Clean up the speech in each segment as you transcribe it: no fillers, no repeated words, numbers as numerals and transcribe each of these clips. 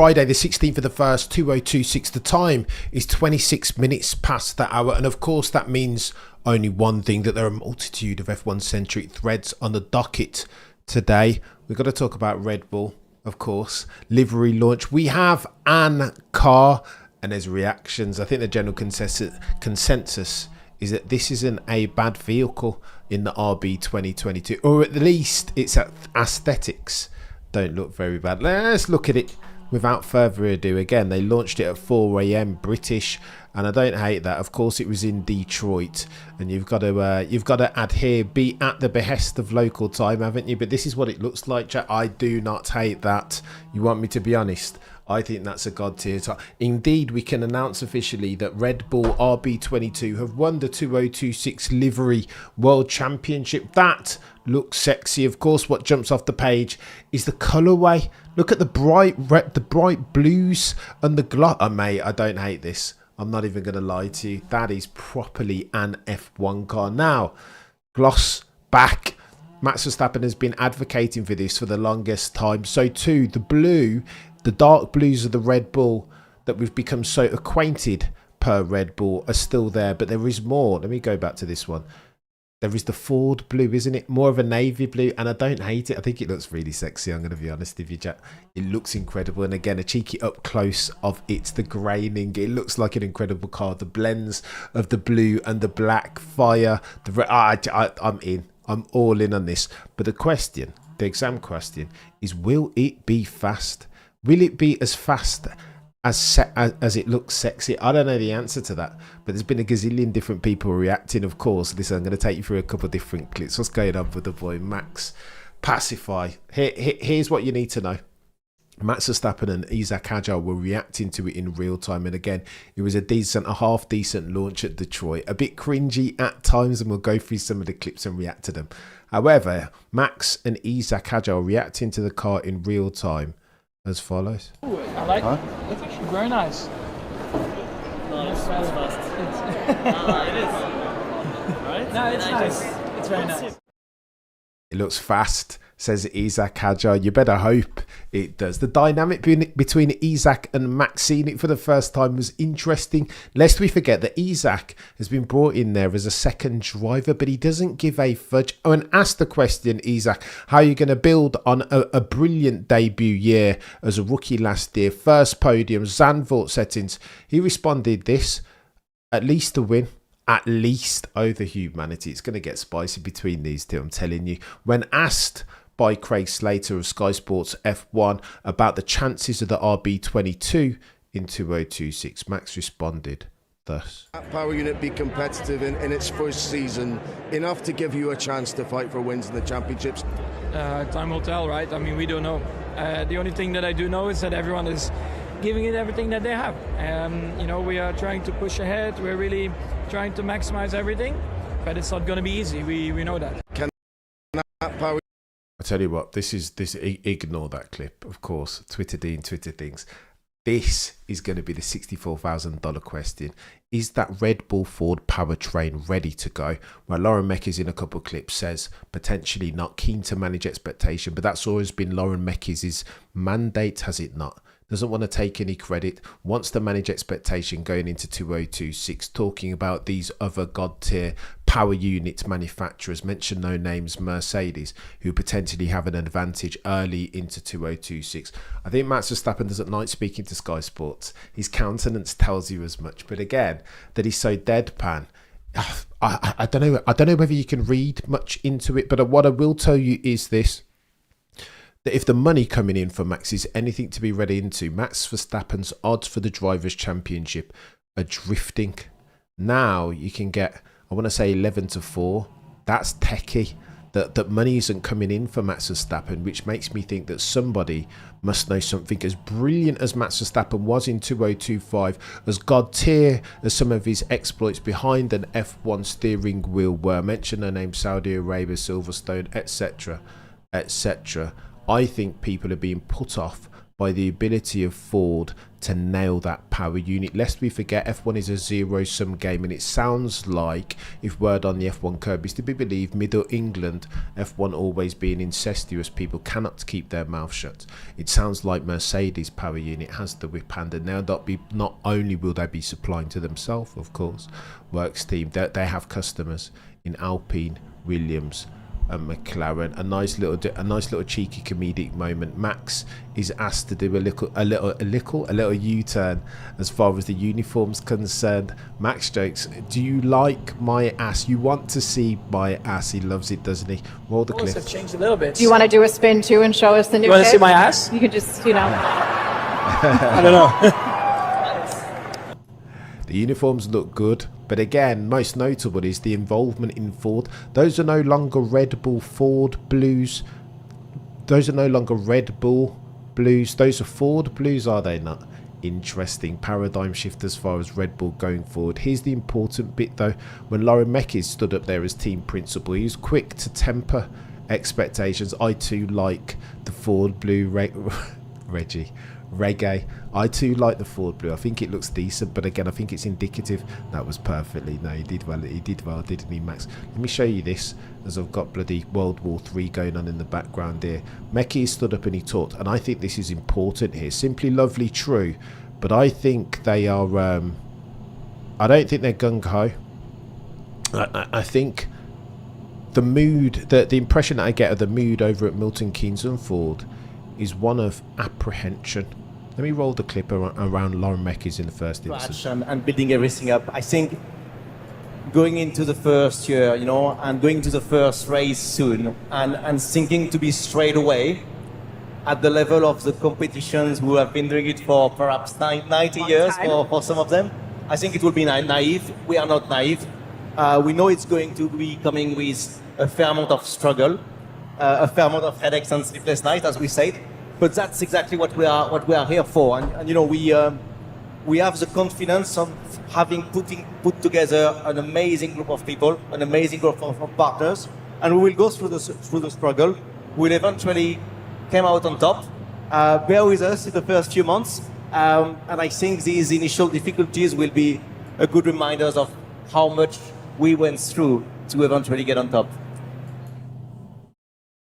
Friday the 16th of the 1st, 2026. The time is 26 minutes past the hour, and of course that means only one thing, that there are a multitude of F1 centric threads on the docket today. We've got to talk about Red Bull, of course, livery launch. We have an car and there's reactions. I think the general consensus is that this isn't a bad vehicle in the RB22, or at least its aesthetics don't look very bad. Let's look at it without further ado. Again, they launched it at 4 AM British, and I don't hate that. Of course, it was in Detroit, and you've got to adhere, be at the behest of local time, haven't you? But this is what it looks like, chat. I do not hate that. You want me to be honest? I think that's a god tier. Indeed, we can announce officially that Red Bull RB22 have won the 2026 Livery World Championship. That looks sexy. Of course, what jumps off the page is the colourway. Look at the bright red, the bright blues, and the gloss. Oh, mate, I don't hate this. I'm not even going to lie to you. That is properly an F1 car. Now, gloss back. Max Verstappen has been advocating for this for the longest time. So too, the blue, the dark blues of the Red Bull that we've become so acquainted per Red Bull are still there. But there is more. Let me go back to this one. There is the Ford blue, isn't it? More of a navy blue, and I don't hate it. I think it looks really sexy. I'm going to be honest with you, Jack. It looks incredible. And again, a cheeky up close of it, the graining. It looks like an incredible car. The blends of the blue and the black, fire. I'm in. I'm all in on this. But the question, the exam question, is will it be fast? Will it be as fast as it looks sexy? I don't know the answer to that, but there's been a gazillion different people reacting. Of course, listen, I'm going to take you through a couple of different clips. What's going on with the boy Max Pacify? Here's what you need to know. Max Verstappen and Isaac Hadjar were reacting to it in real time, and again, it was a half decent launch at Detroit, a bit cringy at times, and we'll go through some of the clips and react to them. However, Max and Isaac Hadjar reacting to the car in real time as follows. Ooh, I like it. That's actually very nice. No, it's fast. It is. Right? No, it's nice. It's very nice. It looks fast, says Isaac Hadjar. You better hope it does. The dynamic between Isaac and Max, seeing it for the first time, was interesting. Lest we forget that Isaac has been brought in there as a second driver, but he doesn't give a fudge. Oh, and ask the question, Isaac, how are you going to build on a brilliant debut year as a rookie last year? First podium, Zandvoort settings. He responded this: at least a win. At least over humanity. It's going to get spicy between these two, I'm telling you. When asked by Craig Slater of Sky Sports F1 about the chances of the RB22 in 2026, Max responded thus. That power unit be competitive in its first season, enough to give you a chance to fight for wins in the championships? Time will tell, right? I mean, we don't know. The only thing that I do know is that everyone is giving it everything that they have. You know, we are trying to push ahead. We're really trying to maximize everything, but it's not going to be easy. We know that. Can that power... I tell you what, ignore that clip, of course. Twitter things. This is going to be the $64,000 question. Is that Red Bull Ford Powertrain ready to go? Well, Lauren Mekies in a couple of clips says potentially not, keen to manage expectation, but that's always been Lauren Mekies' mandate, has it not? Doesn't want to take any credit, wants to manage expectation going into 2026, talking about these other god tier power unit manufacturers, mention no names, Mercedes, who potentially have an advantage early into 2026. I think Max Verstappen doesn't like speaking to Sky Sports. His countenance tells you as much, but again, that he's so deadpan. I don't know whether you can read much into it, but what I will tell you is this: that if the money coming in for Max is anything to be read into, Max Verstappen's odds for the Drivers' Championship are drifting. Now you can get, I want to say 11-4. That's techie. That money isn't coming in for Max Verstappen, which makes me think that somebody must know something. As brilliant as Max Verstappen was in 2025, as god tier as some of his exploits behind an F1 steering wheel were, mention her name, Saudi Arabia, Silverstone, etc., etc. I think people are being put off by the ability of Ford to nail that power unit. Lest we forget, F1 is a zero-sum game, and it sounds like, if word on the F1 curb is to be believed, Middle England, F1 always being incestuous, people cannot keep their mouth shut. It sounds like Mercedes power unit has the whip hand, and not only will they be supplying to themselves, of course, Works team, they have customers in Alpine, Williams, and McLaren. A nice little cheeky comedic moment. Max is asked to do a little U-turn as far as the uniform's concerned. Max jokes, "Do you like my ass? You want to see my ass?" He loves it, doesn't he? Roll the clip. Have changed a little bit. Do you want to do a spin too and show us the new You want to kit? see my ass? You could just, you know. I don't know. The uniforms look good, but again, most notable is the involvement in Ford. Those are no longer Red Bull Ford blues. Those are no longer Red Bull blues. Those are Ford blues, are they not? Interesting paradigm shift as far as Red Bull going forward. Here's the important bit though. When Lauren Mekies stood up there as team principal, he was quick to temper expectations. I too like the Ford blue reggae. I too like the Ford blue. I think it looks decent, but again, I think it's indicative. That was perfectly. No, he did well, didn't he, Max? Let me show you this, as I've got bloody World War III going on in the background here. Mekki stood up and he talked, and I think this is important here. Simply lovely, true, but I think they are. I don't think they're gung-ho. I think the mood, the impression that I get of the mood over at Milton Keynes and Ford is one of apprehension. Let me roll the clip around Lauren Mekies in the first instance. And building everything up. I think going into the first year, you know, and going to the first race soon, and thinking to be straight away at the level of the competitions who have been doing it for perhaps 90 years for some of them, I think it will be naive. We are not naive. We know it's going to be coming with a fair amount of struggle, a fair amount of headaches and sleepless nights, as we said. But that's exactly what we are here for, and you know, we have the confidence of having put together an amazing group of people, an amazing group of partners, and we will go through the struggle. We'll eventually come out on top. Bear with us in the first few months, and I think these initial difficulties will be a good reminders of how much we went through to eventually get on top.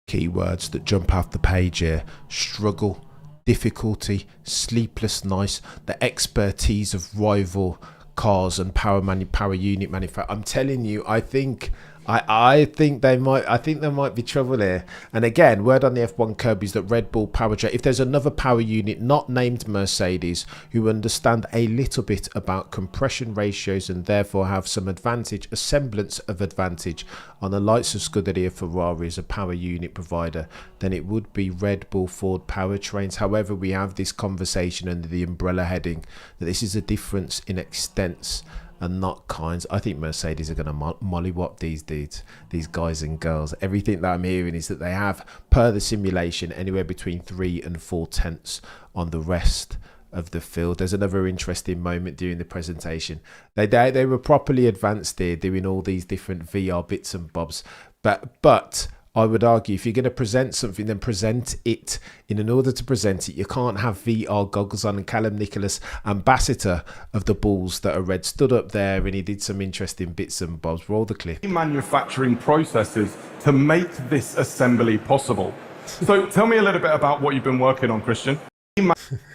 Keywords that jump off the page here: struggle, difficulty, sleepless nights, the expertise of rival cars and power unit manufacturer. I'm telling you, I think there might be trouble here. And again, word on the F1 curb is that Red Bull Powertrain, if there's another power unit not named Mercedes who understand a little bit about compression ratios and therefore have some advantage, a semblance of advantage on the likes of Scuderia Ferrari as a power unit provider, then it would be Red Bull Ford Powertrains. However, we have this conversation under the umbrella heading that this is a difference in extents and not kinds. I think Mercedes are going to mollywop these dudes, these guys and girls. Everything that I'm hearing is that they have, per the simulation, anywhere between 3 and 4 tenths on the rest of the field. There's another interesting moment during the presentation. They were properly advanced here, doing all these different VR bits and bobs. But I would argue, if you're going to present something, then present it. In order to present it, you can't have VR goggles on. And Callum Nicholas, ambassador of the Bulls that are red, stood up there and he did some interesting bits and bobs. Roll the clip. Manufacturing processes to make this assembly possible. So tell me a little bit about what you've been working on, Christian.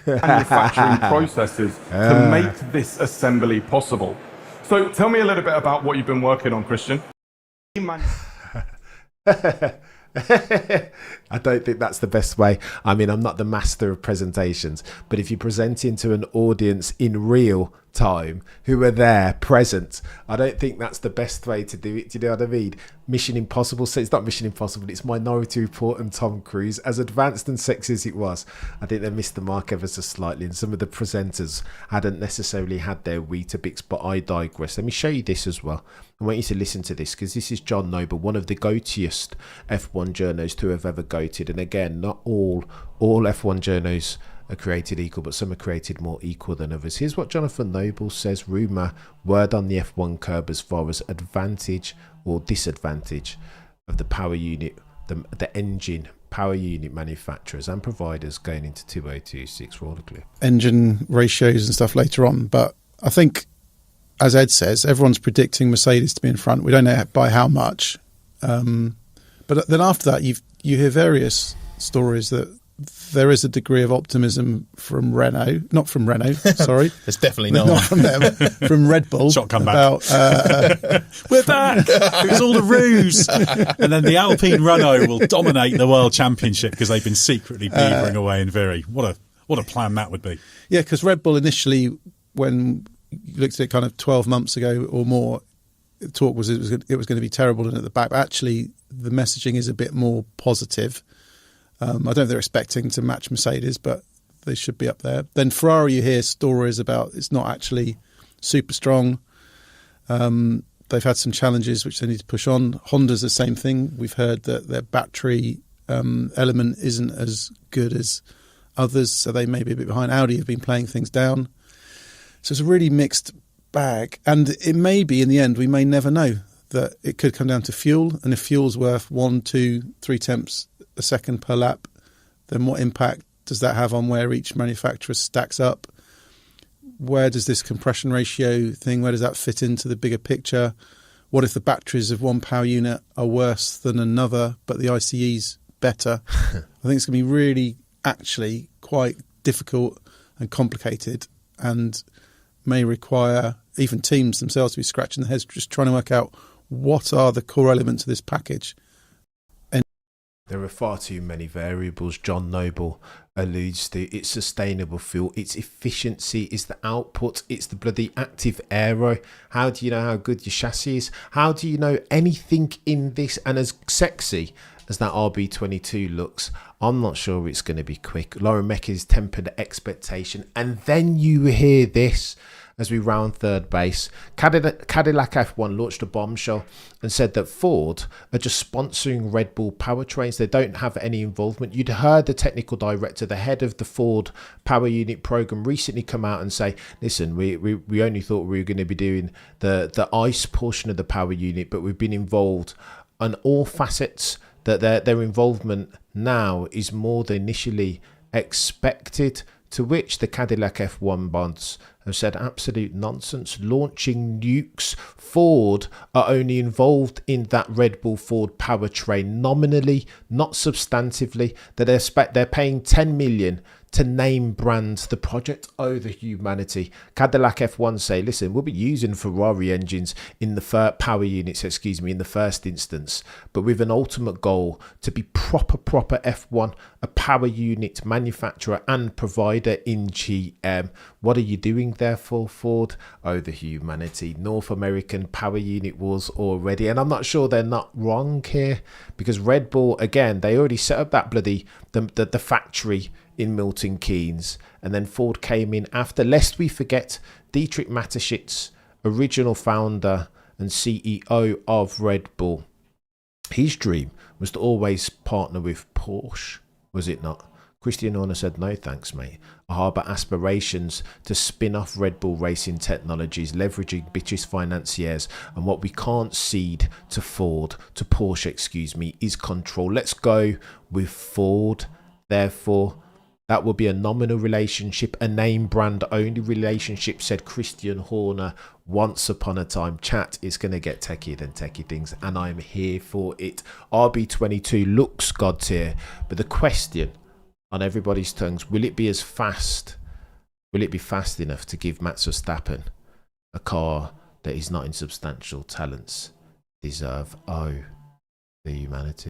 Manufacturing processes to make this assembly possible. So tell me a little bit about what you've been working on, Christian. I don't think that's the best way. I mean, I'm not the master of presentations, but if you're presenting to an audience in real time who are there present, I don't think that's the best way to do it. Do you know what I mean? Mission Impossible, so it's not Mission Impossible, it's Minority Report and Tom Cruise. As advanced and sexy as it was, I think they missed the mark ever so slightly, and some of the presenters hadn't necessarily had their Weetabix, but I digress. Let me show you this as well. I want you to listen to this, because this is John Noble, one of the goatiest F1 journos to have ever goated. And again, not all F1 journos are created equal, but some are created more equal than others. Here's what Jonathan Noble says, rumour, word on the F1 curb as far as advantage or disadvantage of the power unit, the engine power unit manufacturers and providers going into 2026 roller clip. Engine ratios and stuff later on, but I think, as Ed says, everyone's predicting Mercedes to be in front. We don't know by how much, but then after that, you hear various stories that there is a degree of optimism from Renault, not from Renault, sorry. It's definitely not from them, from Red Bull. Shotgun back. We're back! It was all the ruse! And then the Alpine Renault will dominate the World Championship because they've been secretly beavering away in Viry. What a plan that would be. Yeah, because Red Bull initially, when you looked at it kind of 12 months ago or more, the talk was it was going to be terrible and at the back. But actually, the messaging is a bit more positive. I don't know if they're expecting to match Mercedes, but they should be up there. Then Ferrari, you hear stories about it's not actually super strong. They've had some challenges which they need to push on. Honda's the same thing. We've heard that their battery element isn't as good as others, so they may be a bit behind. Audi have been playing things down. So it's a really mixed bag. And it may be, in the end, we may never know, that it could come down to fuel. And if fuel's worth 1, 2, 3 tenths a second per lap, then what impact does that have on where each manufacturer stacks up? Where does this compression ratio thing, where does that fit into the bigger picture? What if the batteries of one power unit are worse than another, but the ICE's better? I think it's going to be really, actually, quite difficult and complicated, and may require even teams themselves to be scratching their heads just trying to work out what are the core elements of this package. There are far too many variables. John Noble alludes to it's sustainable fuel, it's efficiency, it's the output, it's the bloody active aero. How do you know how good your chassis is? How do you know anything in this? And as sexy as that RB22 looks, I'm not sure it's going to be quick. Lauren Mecker's tempered expectation. And then you hear this as we round third base. Cadillac F1 launched a bombshell and said that Ford are just sponsoring Red Bull powertrains. They don't have any involvement. You'd heard the technical director, the head of the Ford power unit program, recently come out and say, listen, we only thought we were going to be doing the ICE portion of the power unit, but we've been involved on all facets. That their involvement now is more than initially expected, to which the Cadillac F1 bonds have said absolute nonsense, launching nukes. Ford are only involved in that Red Bull Ford powertrain nominally, not substantively. That they're paying 10 million to name brand the project. Oh, the humanity. Cadillac F1 say, listen, we'll be using Ferrari engines in the power units, in the first instance, but with an ultimate goal to be proper F1, a power unit manufacturer and provider in GM. What are you doing there for, Ford? Oh, the humanity. North American power unit wars already. And I'm not sure they're not wrong here, because Red Bull, again, they already set up that bloody the factory in Milton Keynes, and then Ford came in after. Lest we forget, Dietrich Mateschitz, original founder and CEO of Red Bull, his dream was to always partner with Porsche, was it not? Christian Horner said, no thanks, mate. I harbour aspirations to spin off Red Bull Racing Technologies, leveraging bitches financiers, and what we can't cede to Porsche, is control. Let's go with Ford. Therefore, that will be a nominal relationship, a name brand only relationship, said Christian Horner once upon a time. Chat is going to get techier than techie things, and I'm here for it. RB22 looks god tier, but the question on everybody's tongues, will it be as fast? Will it be fast enough to give Max Verstappen a car that his not insubstantial talents deserve? Oh, the humanity.